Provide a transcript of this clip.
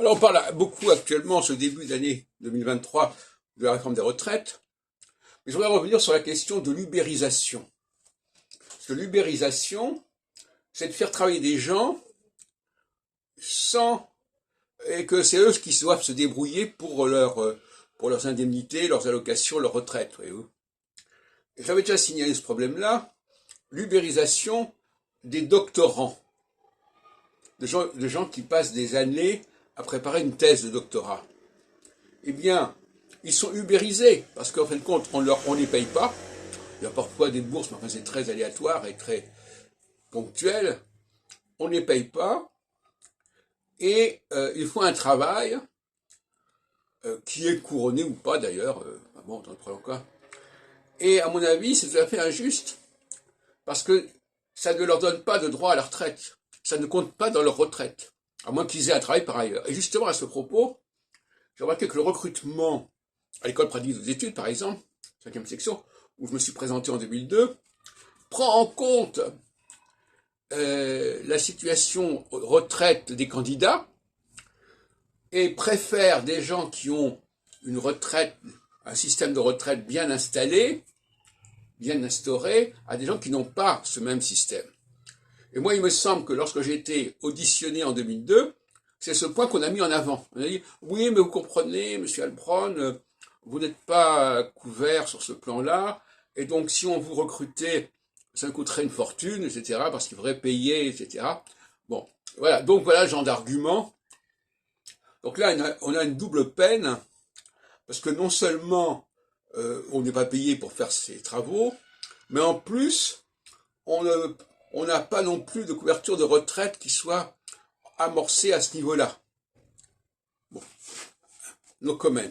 Alors on parle beaucoup actuellement, ce début d'année 2023, de la réforme des retraites, mais je voudrais revenir sur la question de l'ubérisation. Parce que l'ubérisation, c'est de faire travailler des gens sans... et que c'est eux qui doivent se débrouiller pour leurs indemnités, leurs allocations, leurs retraites, voyez-vous. Et j'avais déjà signalé ce problème-là, l'ubérisation des doctorants, de gens qui passent des années à préparer une thèse de doctorat. Eh bien, ils sont ubérisés, parce qu'en fin de compte, on les paye pas. Il y a parfois des bourses, mais enfin c'est très aléatoire et très ponctuel. On ne les paye pas, et ils font un travail qui est couronné ou pas d'ailleurs, bon, dans le premier cas. Et à mon avis, c'est tout à fait injuste, parce que ça ne leur donne pas de droit à la retraite. Ça ne compte pas dans leur retraite, à moins qu'ils aient un travail par ailleurs. Et justement, à ce propos, j'ai remarqué que le recrutement à l'école pratique des études, par exemple, 5e section, où je me suis présenté en 2002, prend en compte la situation retraite des candidats et préfère des gens qui ont une retraite, un système de retraite bien installé, bien instauré, à des gens qui n'ont pas ce même système. Et moi, il me semble que lorsque j'ai été auditionné en 2002, c'est ce point qu'on a mis en avant. On a dit, oui, mais vous comprenez, monsieur Albron, vous n'êtes pas couvert sur ce plan-là, et donc si on vous recrutait, ça coûterait une fortune, etc., parce qu'il faudrait payer, etc. Bon, voilà, donc voilà le genre d'argument. Donc là, on a une double peine, parce que non seulement on n'est pas payé pour faire ces travaux, mais en plus, on n'a pas non plus de couverture de retraite qui soit amorcée à ce niveau-là. Bon, no comment.